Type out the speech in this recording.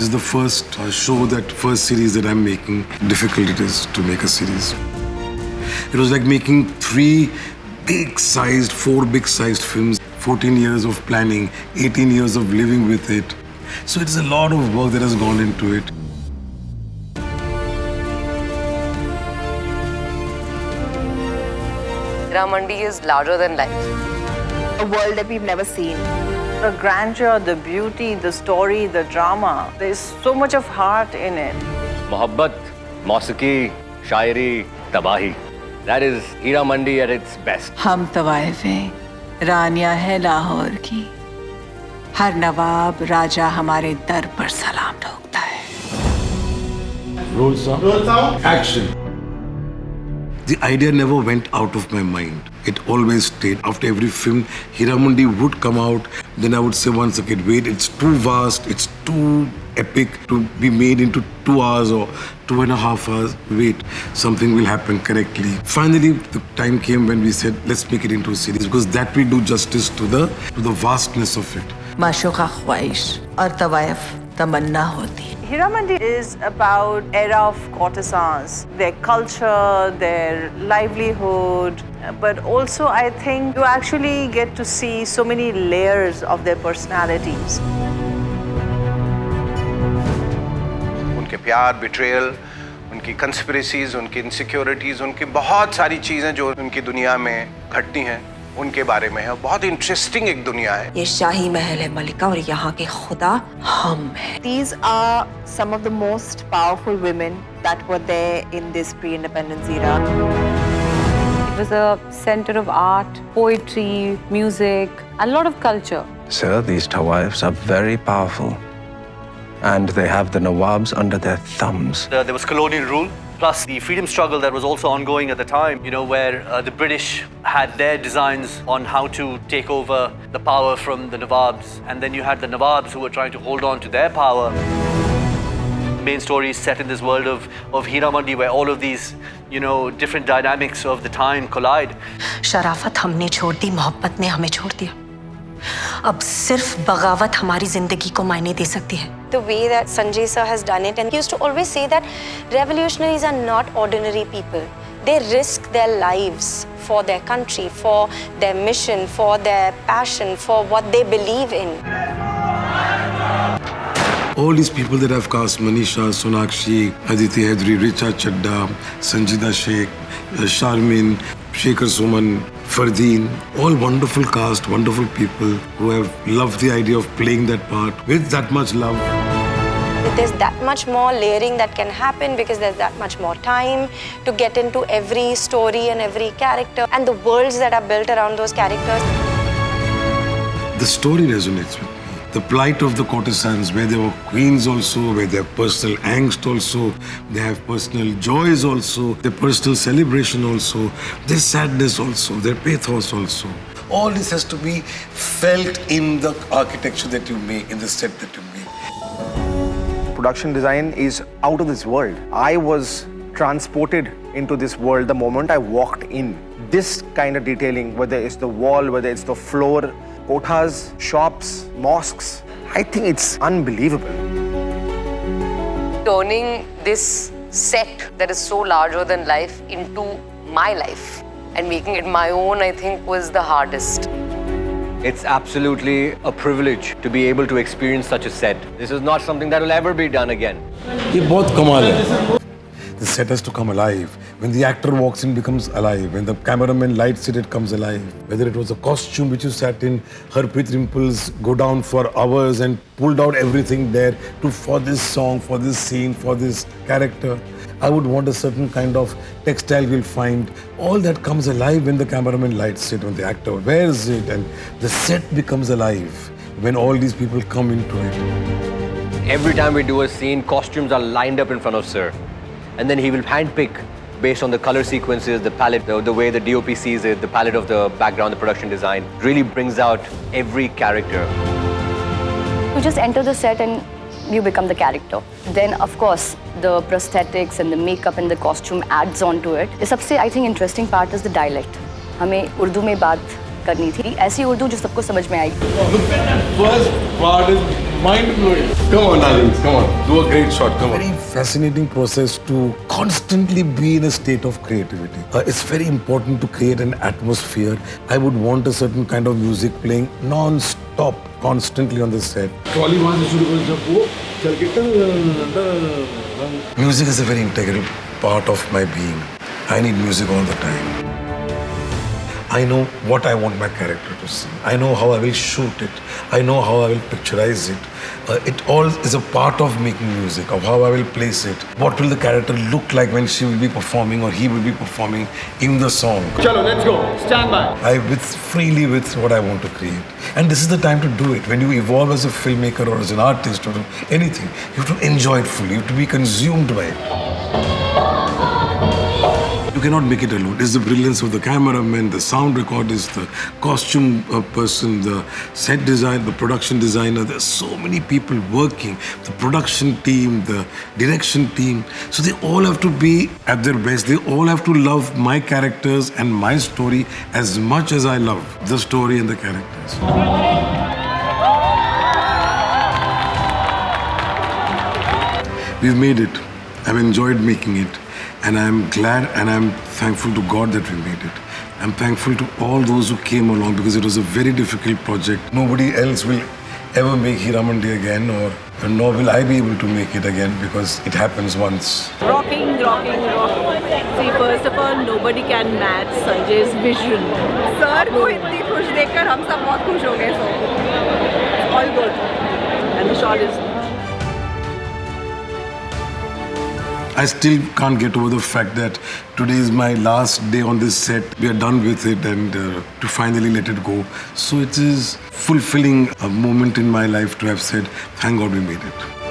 This is the first show, that first series that I'm making. Difficult it is to make a series. It was like making four big-sized films. 14 years of planning, 18 years of living with it. So it's a lot of work that has gone into it. Hira Mandi is larger than life. A world that we've never seen. The grandeur, the beauty, the story, the drama. There's so much of heart in it. Mohabbat, Mausiki, Shairi, Tabahi. That is Hira Mandi at its best. हम तवाइफ हैं, रानियां हैं लाहौर की. हर नवाब राजा हमारे दर पर सलाम ठोकता है. Roll sound. Action. The idea never went out of my mind. It always stayed. After every film, Hira Mandi would come out. Then I would say once again, wait, it's too vast, it's too epic to be made into 2 hours or 2.5 hours. Wait, something will happen correctly. Finally, the time came when we said, let's make it into a series, because that will do justice to the vastness of it. माशूक़ा ख्वाहिश और तवाइफ तमन्ना होती. Hira Mandi is about era of courtesans, their culture, their livelihood, but also I think you actually get to see so many layers of their personalities. उनके प्यार, betrayal, उनकी conspiracies, उनकी insecurities, उनकी बहुत सारी चीजें जो उनकी दुनिया में घटती हैं, उनके बारे में है. बहुत इंटरेस्टिंग एक दुनिया है. ये शाही महल है मलिका और यहाँ के खुदा हम हैं. These are some of the most powerful women that were there in this pre-independence era. It was a center of art, poetry, music, a lot of culture. Sir, these Tawaifs are very powerful. And they have the Nawabs under their thumbs. There was colonial rule, plus the freedom struggle that was also ongoing at the time, where the British had their designs on how to take over the power from the Nawabs. And then you had the Nawabs who were trying to hold on to their power. Main story is set in this world of Hira Mandi, where all of these, different dynamics of the time collide. शराफत हमने छोड़ दी, मोहब्बत ने हमें छोड़ दिया. अब सिर्फ बगावत हमारी जिंदगी को मायने दे सकती है. The way that Sanjay sir has done it, and he used to always say that revolutionaries are not ordinary people. They risk their lives for their country, for their mission, for their passion, for what they believe in. All these people that I've cast, Manisha, Sonakshi, Aditi Hedri, Richa Chadda, Sanjida Sheikh, Sharmin, Shekhar Suman, Fardeen, all wonderful cast, wonderful people who have loved the idea of playing that part with that much love. There's that much more layering that can happen because there's that much more time to get into every story and every character and the worlds that are built around those characters. The story resonates with me. The plight of the courtesans, where they were queens also, where they have personal angst also, they have personal joys also, their personal celebration also, their sadness also, their pathos also. All this has to be felt in the architecture that you make, in the set that you make. Production design is out of this world. I was transported into this world the moment I walked in. This kind of detailing, whether it's the wall, whether it's the floor, kothas, shops, mosques, I think it's unbelievable. Turning this set that is so larger than life into my life and making it my own, I think, was the hardest. It's absolutely a privilege to be able to experience such a set. This is not something that will ever be done again. ये बहुत कमाल है. The set has to come alive. When the actor walks in, it becomes alive. When the cameraman lights it, it comes alive. Whether it was a costume which you sat in, Harpreet Rimples go down for hours and pulled out everything there for this song, for this scene, for this character. I would want a certain kind of textile we'll find. All that comes alive when the cameraman lights it, when the actor wears it, and the set becomes alive when all these people come into it. Every time we do a scene, costumes are lined up in front of Sir. And then he will handpick based on the color sequences, the palette, the way the DOP sees it, the palette of the background, the production design. Really brings out every character. You just enter the set and you become the character. Then, of course, the prosthetics and the makeup and the costume adds on to it. The सबसे, I think, interesting part is the dialect. हमें उर्दू में बात करनी थी, ऐसी उर्दू जो सबको समझ में आएगी। First part is mind-blowing. Come on, darlings, come on. Do a great shot, come on. Very fascinating process to constantly be in a state of creativity. It's very important to create an atmosphere. I would want a certain kind of music playing non-stop, constantly on the set. Music is a very integral part of my being. I need music all the time. I know what I want my character to see. I know how I will shoot it. I know how I will picturize it. It all is a part of making music, of how I will place it. What will the character look like when she will be performing or he will be performing in the song? Chalo, let's go. Stand by. Freely with what I want to create. And this is the time to do it. When you evolve as a filmmaker or as an artist or anything, you have to enjoy it fully. You have to be consumed by it. You cannot make it alone. It's the brilliance of the cameraman, the sound recordist, the costume person, the set design, the production designer. There's so many people working. The production team, the direction team. So they all have to be at their best. They all have to love my characters and my story as much as I love the story and the characters. We've made it. I've enjoyed making it. And I'm glad and I'm thankful to God that we made it. I'm thankful to all those who came along because it was a very difficult project. Nobody else will ever make Heeramandi again, or nor will I be able to make it again because it happens once. Rocking. See, first of all, nobody can match Sanjay's vision. Sir को इतनी खुश देखकर हम सब बहुत खुश हो गए. So all good. And the shot is. I still can't get over the fact that today is my last day on this set. We are done with it and to finally let it go. So it is fulfilling a moment in my life to have said, thank God we made it.